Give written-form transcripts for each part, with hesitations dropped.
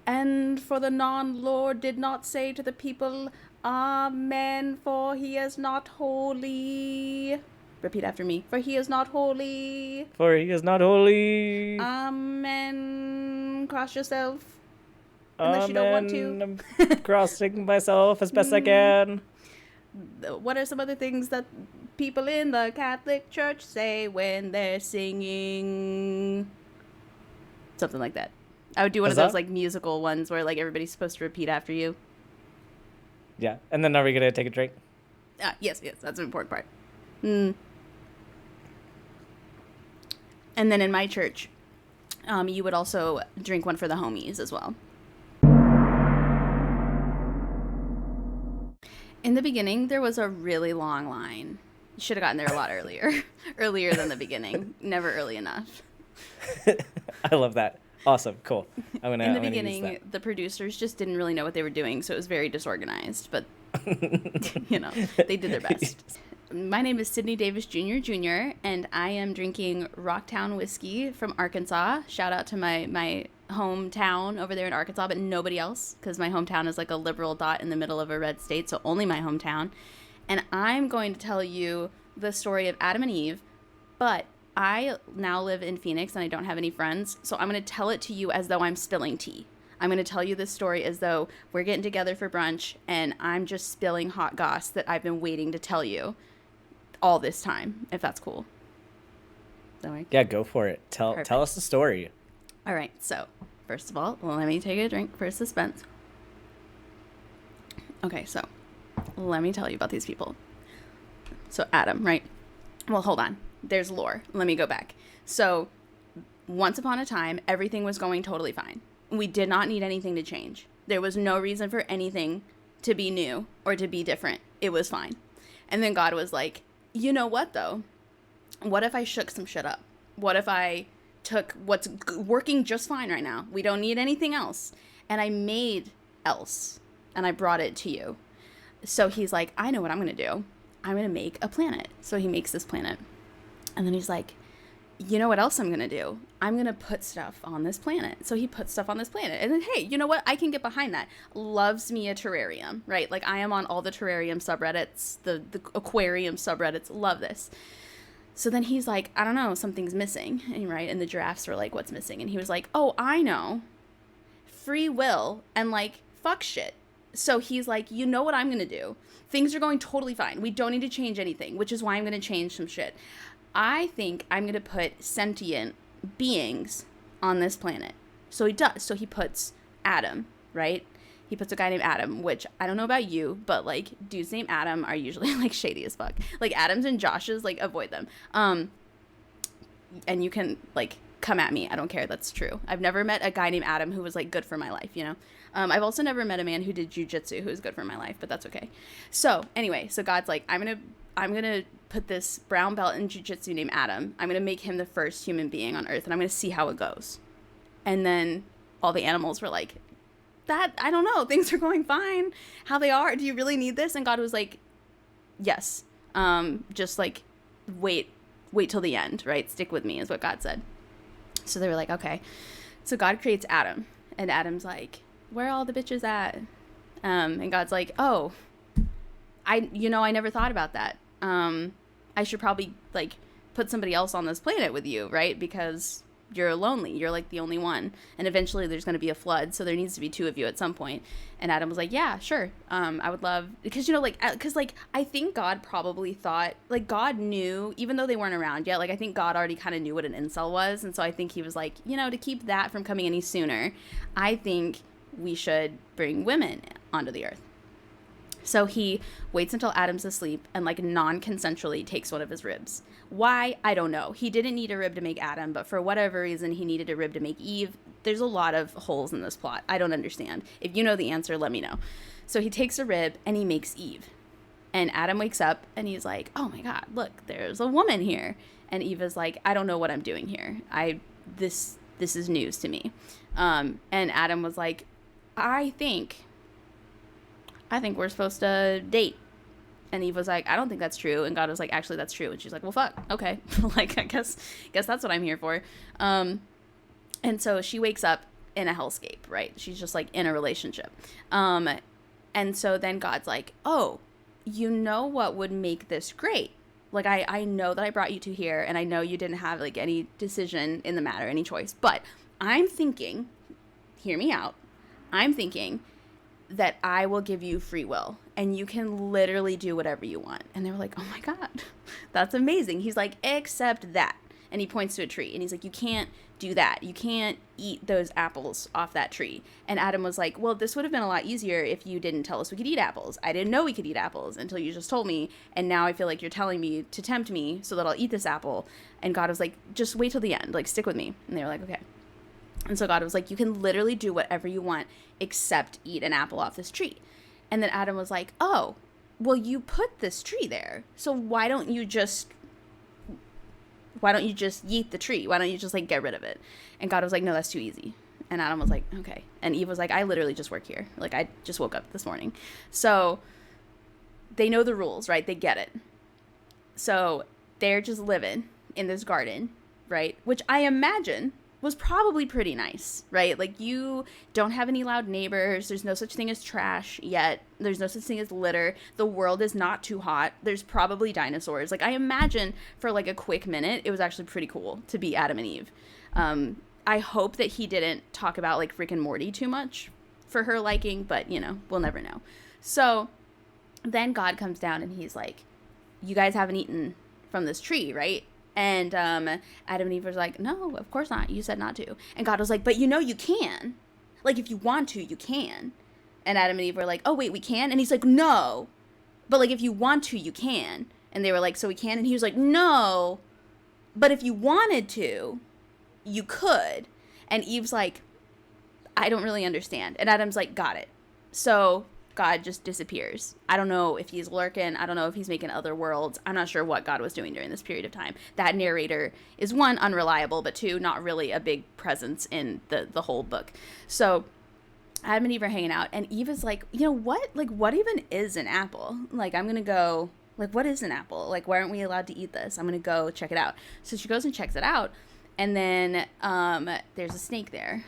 And for the non-Lord did not say to the people, Amen, for he is not holy. Repeat after me. For he is not holy. For he is not holy. Amen. Cross yourself. Unless you don't want to. I'm crossing myself as best I can. What are some other things that people in the Catholic Church say when they're singing? Something like that. I would do one of those like musical ones where like everybody's supposed to repeat after you. Yeah. And then are we going to take a drink? Yes, that's an important part. And then in my church, you would also drink one for the homies as well. In the beginning, there was a really long line. You should have gotten there a lot earlier. Earlier than the beginning. Never early enough. I love that. Awesome. Cool. In the beginning, the producers just didn't really know what they were doing, so it was very disorganized. But, they did their best. My name is Sydney Davis Jr., and I am drinking Rocktown whiskey from Arkansas. Shout out to my hometown over there in Arkansas, but nobody else, because my hometown is like a liberal dot in the middle of a red state, so only my hometown. And I'm going to tell you the story of Adam and Eve, but I now live in Phoenix and I don't have any friends, so I'm going to tell it to you as though I'm spilling tea. I'm going to tell you this story as though we're getting together for brunch and I'm just spilling hot goss that I've been waiting to tell you all this time, if that's cool. Yeah, go for it. Tell us the story. All right, so first of all, let me take a drink for suspense. Okay, so let me tell you about these people. So Adam, right? Well, hold on. There's lore. Let me go back. So once upon a time, everything was going totally fine. We did not need anything to change. There was no reason for anything to be new or to be different. It was fine. And then God was like, you know what, though? What if I shook some shit up? What if I took what's working just fine right now? We don't need anything else. And I made else, and I brought it to you. So he's like, I know what I'm going to do. I'm going to make a planet. So he makes this planet. And then he's like, you know what else I'm going to do? I'm going to put stuff on this planet. So he puts stuff on this planet. And then, hey, you know what? I can get behind that. Loves me a terrarium, right? Like I am on all the terrarium subreddits, the aquarium subreddits. Love this. So then he's like, I don't know, something's missing. And, right? And the giraffes were like, what's missing? And he was like, oh, I know. Free will and like fuck shit. So he's like, you know what I'm going to do? Things are going totally fine. We don't need to change anything, which is why I'm going to change some shit. I think I'm going to put sentient beings on this planet. So he does. So he puts Adam, right? He puts a guy named Adam, which I don't know about you, but like dudes named Adam are usually like shady as fuck. Like Adams and Joshes, like avoid them. And you can like come at me. I don't care. That's true. I've never met a guy named Adam who was like good for my life, you know? I've also never met a man who did jujitsu who was good for my life, but that's okay. So anyway, so God's like, I'm going to put this brown belt in jiu-jitsu named Adam. I'm going to make him the first human being on earth, and I'm going to see how it goes. And then all the animals were like, that, I don't know, things are going fine. How they are, do you really need this? And God was like, yes. Just like, wait till the end, right? Stick with me is what God said. So they were like, okay. So God creates Adam, and Adam's like, where are all the bitches at? And God's like, oh, I never thought about that. I should probably like put somebody else on this planet with you, right? Because you're lonely. You're like the only one. And eventually there's going to be a flood. So there needs to be two of you at some point. And Adam was like, yeah, sure. I would love, because, I think God probably thought, like, God knew, even though they weren't around yet, like, I think God already kind of knew what an incel was. And so I think he was like, to keep that from coming any sooner, I think we should bring women onto the earth. So he waits until Adam's asleep and like non-consensually takes one of his ribs. Why? I don't know. He didn't need a rib to make Adam, but for whatever reason, he needed a rib to make Eve. There's a lot of holes in this plot. I don't understand. If you know the answer, let me know. So he takes a rib and he makes Eve. And Adam wakes up and he's like, oh my God, look, there's a woman here. And Eve is like, I don't know what I'm doing here. This is news to me. And Adam was like, I think I think we're supposed to date. And Eve was like, I don't think that's true. And God was like, actually, that's true. And she's like, well, fuck. Okay. Like, I guess that's what I'm here for. And so she wakes up in a hellscape, right? She's just like in a relationship. And so then God's like, oh, you know what would make this great? Like, I know that I brought you to here, and I know you didn't have like any decision in the matter, any choice. But I'm thinking, hear me out. I'm thinking that I will give you free will, and you can literally do whatever you want. And they were like, oh my God, that's amazing. He's like, except that. And he points to a tree, and he's like, you can't do that. You can't eat those apples off that tree. And Adam was like, well, this would have been a lot easier if you didn't tell us we could eat apples. I didn't know we could eat apples until you just told me. And now I feel like you're telling me to tempt me so that I'll eat this apple. And God was like, just wait till the end. Like, stick with me. And they were like, okay. And so God was like, you can literally do whatever you want except eat an apple off this tree. And then Adam was like, oh, well, you put this tree there. So why don't you just yeet the tree? Why don't you just like get rid of it? And God was like, no, that's too easy. And Adam was like, okay. And Eve was like, I literally just work here. Like, I just woke up this morning. So they know the rules, right? They get it. So they're just living in this garden, right? Which I imagine was probably pretty nice, right? Like, you don't have any loud neighbors. There's no such thing as trash yet. There's no such thing as litter. The world is not too hot. There's probably dinosaurs. Like, I imagine for like a quick minute, it was actually pretty cool to be Adam and Eve. I hope that he didn't talk about like Rick and Morty too much for her liking, but you know, we'll never know. So then God comes down and he's like, you guys haven't eaten from this tree, right? And Adam and Eve was like, no, of course not. You said not to. And God was like, but you know you can. Like, if you want to, you can. And Adam and Eve were like, oh, wait, we can? And he's like, no. But, like, if you want to, you can. And they were like, so we can? And he was like, no. But if you wanted to, you could. And Eve's like, I don't really understand. And Adam's like, got it. So God just disappears. I don't know if he's lurking. I don't know if he's making other worlds. I'm not sure what God was doing during this period of time. That narrator is, one, unreliable, but two, not really a big presence in the whole book. So Adam and Eve are hanging out, and Eve is like, you know what? Like, what even is an apple? Like, I'm going to go, like, what is an apple? Like, why aren't we allowed to eat this? I'm going to go check it out. So she goes and checks it out, and then there's a snake there.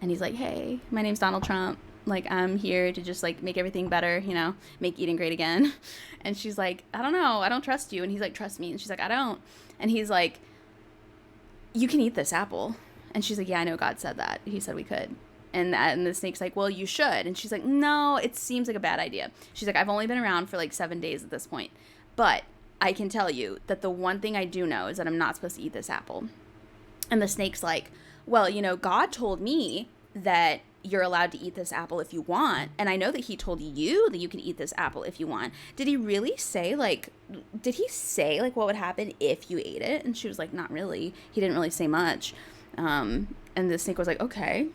And he's like, hey, my name's Donald Trump. Like, I'm here to just, like, make everything better, you know, make eating great again. And she's like, I don't know. I don't trust you. And he's like, trust me. And she's like, I don't. And he's like, you can eat this apple. And she's like, yeah, I know God said that. He said we could. And the snake's like, well, you should. And she's like, no, it seems like a bad idea. She's like, I've only been around for, like, 7 days at this point. But I can tell you that the one thing I do know is that I'm not supposed to eat this apple. And the snake's like, well, you know, God told me that you're allowed to eat this apple if you want. And I know that he told you that you can eat this apple if you want. Did he really say, like, what would happen if you ate it? And she was like, not really. He didn't really say much. And the snake was like, okay.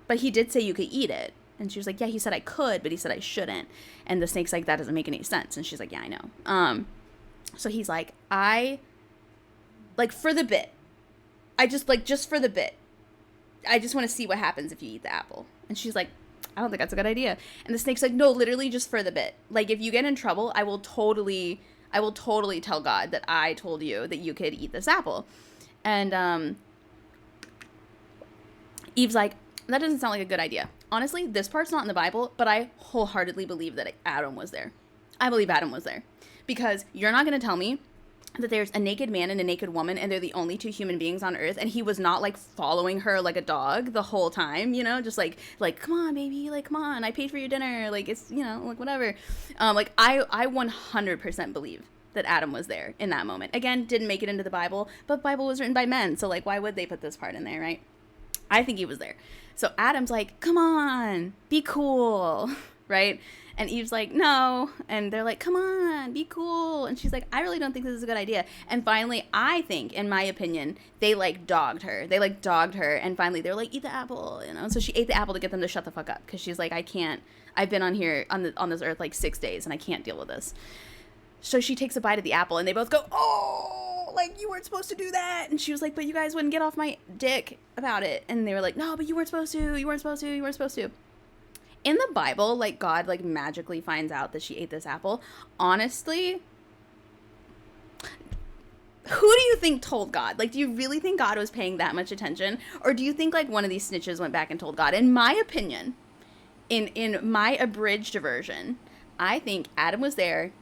But he did say you could eat it. And she was like, yeah, he said I could, but he said I shouldn't. And the snake's like, that doesn't make any sense. And she's like, yeah, I know. So he's like, for the bit, just for the bit, I just want to see what happens if you eat the apple. And she's like, I don't think that's a good idea. And the snake's like, no, literally just for the bit. Like, if you get in trouble, I will totally tell God that I told you that you could eat this apple. And Eve's like, that doesn't sound like a good idea. Honestly, this part's not in the Bible, but I wholeheartedly believe that Adam was there. I believe Adam was there. Because you're not going to tell me that there's a naked man and a naked woman and they're the only two human beings on earth, and he was not like following her like a dog the whole time, you know, just like come on baby, like come on, I paid for your dinner, like it's, you know, like whatever. Like I 100% believe that Adam was there in that moment. Again, didn't make it into the Bible, but Bible was written by men, so like why would they put this part in there, right? I think he was there. So Adam's like, come on, be cool, right? And Eve's like, no. And they're like, come on, be cool. And she's like, I really don't think this is a good idea. And finally, I think, in my opinion, they like dogged her. And finally, they're like, eat the apple, you know? So she ate the apple to get them to shut the fuck up. Because she's like, I've been on here, on this earth, like 6 days, and I can't deal with this. So she takes a bite of the apple, and they both go, oh, like, you weren't supposed to do that. And she was like, but you guys wouldn't get off my dick about it. And they were like, no, but you weren't supposed to. in the Bible, like, God, like, magically finds out that she ate this apple. Honestly, who do you think told God? Like, do you really think God was paying that much attention? Or do you think, like, one of these snitches went back and told God? In my opinion, in my abridged version, I think Adam was there,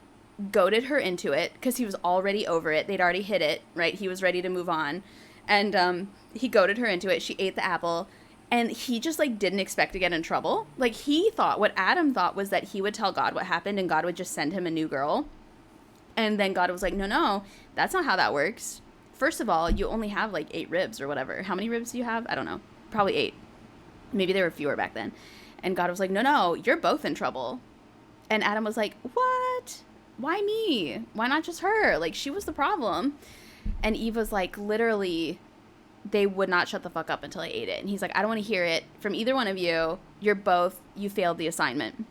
goaded her into it, because he was already over it. They'd already hit it, right? He was ready to move on. And he goaded her into it. She ate the apple. And he just, like, didn't expect to get in trouble. Like, he thought, what Adam thought was that he would tell God what happened and God would just send him a new girl. And then God was like, no, that's not how that works. First of all, you only have, like, 8 ribs or whatever. How many ribs do you have? I don't know. Probably 8. Maybe there were fewer back then. And God was like, no, you're both in trouble. And Adam was like, what? Why me? Why not just her? Like, she was the problem. And Eve was like, literally, they would not shut the fuck up until I ate it. And he's like, I don't want to hear it from either one of you. You failed the assignment.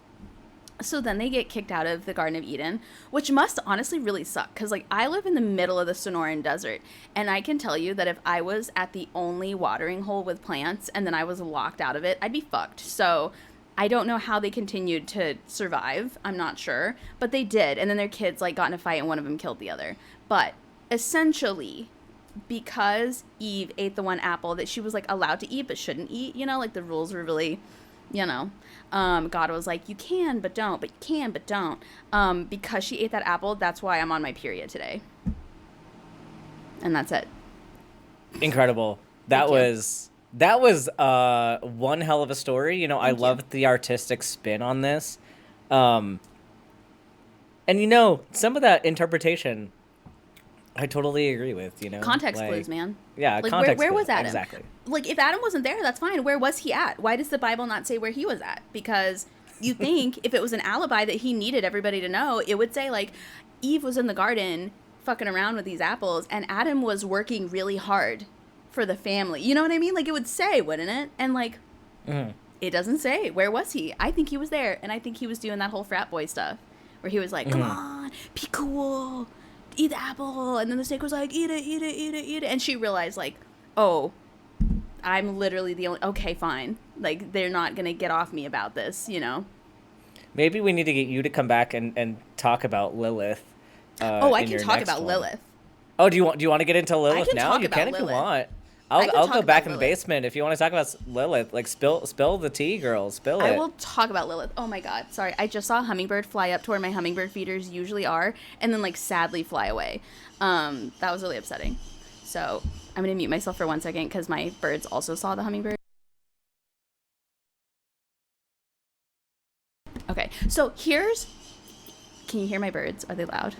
So then they get kicked out of the Garden of Eden, which must honestly really suck. Because, like, I live in the middle of the Sonoran Desert. And I can tell you that if I was at the only watering hole with plants and then I was locked out of it, I'd be fucked. So I don't know how they continued to survive. I'm not sure. But they did. And then their kids, like, got in a fight and one of them killed the other. But essentially, because Eve ate the one apple that she was, like, allowed to eat but shouldn't eat, you know, like, the rules were really, you know, God was like, you can but don't, but you can but don't. Because she ate that apple, that's why I'm on my period today. And that's it. Incredible. That was one hell of a story. You know, I loved the artistic spin on this. And, you know, some of that interpretation I totally agree with, you know. Context like, clues, man. Yeah, like, context where clues. was Adam? Exactly. Like, if Adam wasn't there, that's fine. Where was he at? Why does the Bible not say where he was at? Because you think if it was an alibi that he needed everybody to know, it would say, like, Eve was in the garden fucking around with these apples, and Adam was working really hard for the family. You know what I mean? Like, it would say, wouldn't it? And, like, it doesn't say. Where was he? I think he was there, and I think he was doing that whole frat boy stuff, where he was like, come on, be cool, eat the apple. And then the snake was like, eat it, eat it, eat it, eat it. And she realized, like, oh, I'm literally the only, okay, fine. Like, they're not going to get off me about this, you know? Maybe we need to get you to come back and talk about Lilith. I can talk about Lilith. Oh, do you want to get into Lilith now? You can if you want. I'll go back in the basement if you want to talk about Lilith. Like, spill the tea, girl. Spill it. I will talk about Lilith. Oh my God, sorry. I just saw a hummingbird fly up to where my hummingbird feeders usually are, and then, like, sadly fly away. That was really upsetting. So I'm gonna mute myself for 1 second because my birds also saw the hummingbird. Okay, so can you hear my birds? Are they loud?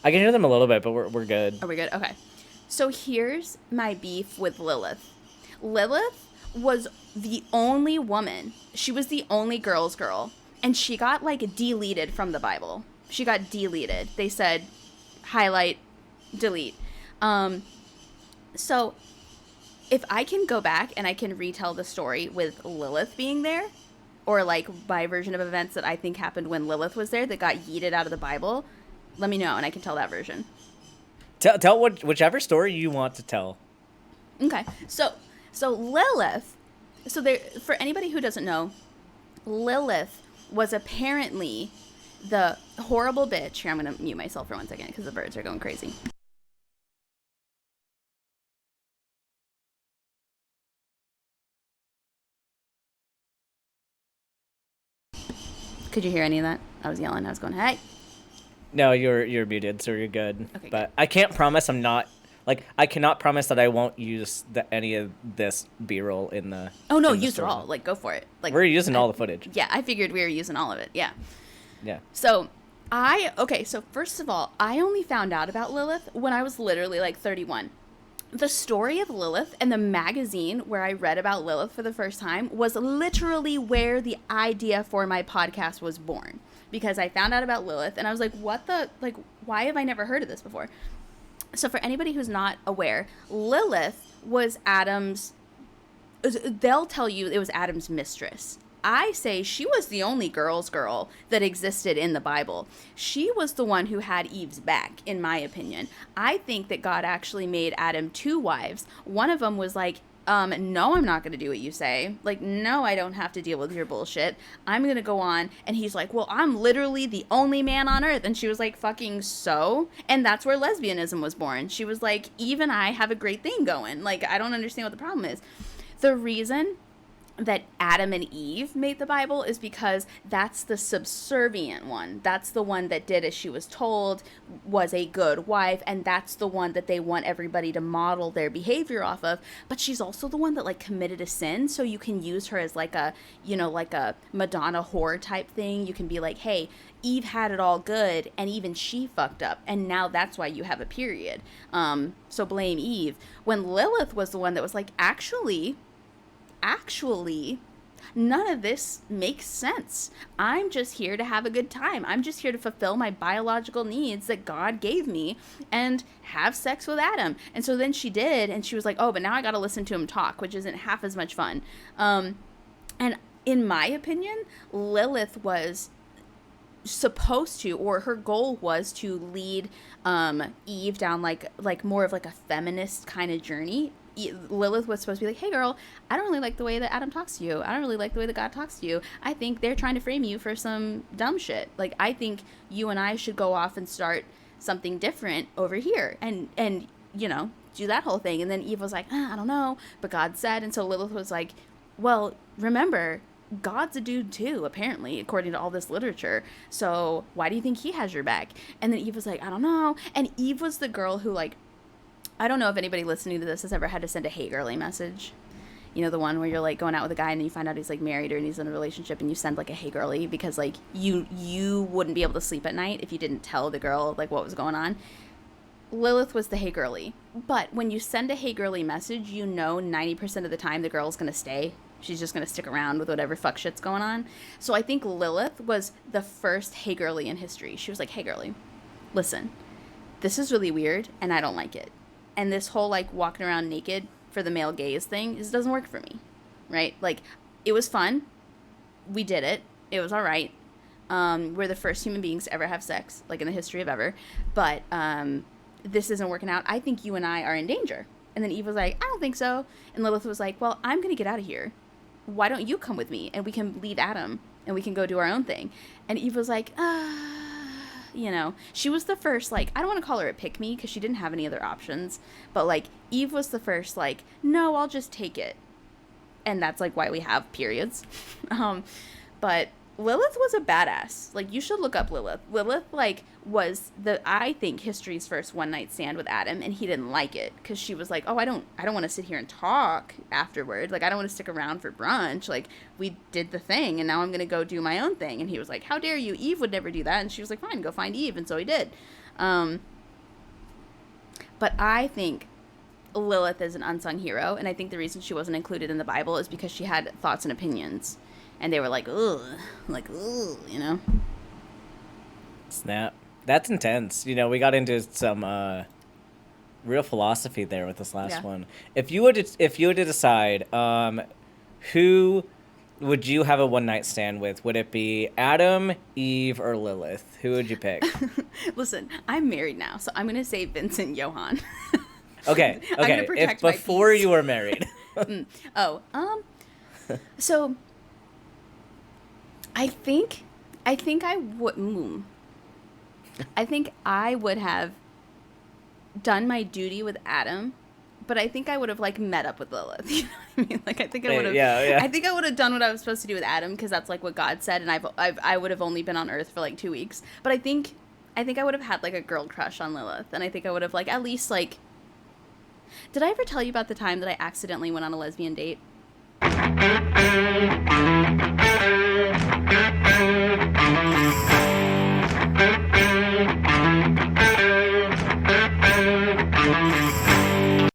I can hear them a little bit, but we're good. Are we good? Okay. So here's my beef with Lilith. Lilith was the only woman. She was the only girl's girl. And she got, like, deleted from the Bible. She got deleted. They said, highlight, delete. So if I can go back and I can retell the story with Lilith being there, or, like, my version of events that I think happened when Lilith was there that got yeeted out of the Bible, let me know and I can tell that version. Tell whichever story you want to tell. Okay. So Lilith, so there, for anybody who doesn't know, Lilith was apparently the horrible bitch. Here, I'm going to mute myself for 1 second because the birds are going crazy. Could you hear any of that? I was yelling. I was going, hey. No, you're muted, so you're good. Okay, but good. I can't promise I'm not, like, I cannot promise that I won't use any of this B-roll in the. Oh no, use it all. Like, go for it. Like, we're using all the footage. Yeah, I figured we were using all of it. Yeah. Yeah. So so first of all, I only found out about Lilith when I was literally like 31. The story of Lilith and the magazine where I read about Lilith for the first time was literally where the idea for my podcast was born. Because I found out about Lilith and I was like, why have I never heard of this before? So for anybody who's not aware, Lilith was they'll tell you it was Adam's mistress. I say she was the only girl's girl that existed in the Bible. She was the one who had Eve's back, in my opinion. I think that God actually made Adam 2 wives. One of them was like no, I'm not going to do what you say. Like, no, I don't have to deal with your bullshit. I'm going to go on. And he's like, well, I'm literally the only man on earth. And she was like, fucking so? And that's where lesbianism was born. She was like, Eve and I have a great thing going. Like, I don't understand what the problem is. The reason that Adam and Eve made the Bible is because that's the subservient one. That's the one that did as she was told, was a good wife, and that's the one that they want everybody to model their behavior off of. But she's also the one that like committed a sin, so you can use her as like a, you know, like a Madonna whore type thing. You can be like, hey, Eve had it all good, and even she fucked up, and now that's why you have a period. So blame Eve. When Lilith was the one that was like, actually, none of this makes sense. I'm just here to have a good time. I'm just here to fulfill my biological needs that God gave me and have sex with Adam. And so then she did, and she was like, oh, but now I got to listen to him talk, which isn't half as much fun. And in my opinion, Lilith was supposed to, or her goal was to lead Eve down like more of like a feminist kind of journey. Lilith was supposed to be like, hey girl, I don't really like the way that Adam talks to you. I don't really like the way that God talks to you. I think they're trying to frame you for some dumb shit. Like, I think you and I should go off and start something different over here and you know, do that whole thing. And then Eve was like, I don't know, but God said. And so Lilith was like, well, remember, God's a dude too, apparently, according to all this literature. So why do you think he has your back? And then Eve was like, I don't know. And Eve was the girl who, like, I don't know if anybody listening to this has ever had to send a hey girly message. You know, the one where you're like going out with a guy and then you find out he's like married or he's in a relationship and you send like a hey girly because like you wouldn't be able to sleep at night if you didn't tell the girl like what was going on. Lilith was the hey girly. But when you send a hey girly message, you know 90% of the time the girl's going to stay. She's just going to stick around with whatever fuck shit's going on. So I think Lilith was the first hey girly in history. She was like, hey girly, listen, this is really weird and I don't like it. And this whole, like, walking around naked for the male gaze thing, this doesn't work for me, right? Like, it was fun. We did it. It was all right. We're the first human beings to ever have sex, like, in the history of ever. But this isn't working out. I think you and I are in danger. And then Eve was like, I don't think so. And Lilith was like, well, I'm going to get out of here. Why don't you come with me? And we can leave Adam, and we can go do our own thing. And Eve was like, you know, she was the first, like, I don't want to call her a pick-me because she didn't have any other options, but, like, Eve was the first, like, no, I'll just take it. And that's, like, why we have periods. But Lilith was a badass. Like, you should look up Lilith. Lilith, like, was I think, history's first one-night stand with Adam, and he didn't like it because she was like, oh, I don't want to sit here and talk afterward. Like, I don't want to stick around for brunch. Like, we did the thing, and now I'm going to go do my own thing. And he was like, how dare you? Eve would never do that. And she was like, fine, go find Eve. And so he did. But I think Lilith is an unsung hero, and I think the reason she wasn't included in the Bible is because she had thoughts and opinions. And they were like, ugh, you know? Snap. That's intense. You know, we got into some real philosophy there with this last one. If you were to decide, who would you have a one-night stand with? Would it be Adam, Eve, or Lilith? Who would you pick? Listen, I'm married now, so I'm going to say Vincent Johann. Okay. I'm gonna protect if before you were married. So I think I would. I think I would have done my duty with Adam, but I think I would have like met up with Lilith. You know what I mean? Like I think I would have. Yeah. I think I would have done what I was supposed to do with Adam because that's like what God said, and I would have only been on Earth for like 2 weeks. But I think I would have had like a girl crush on Lilith, and I think I would have like at least like. Did I ever tell you about the time that I accidentally went on a lesbian date?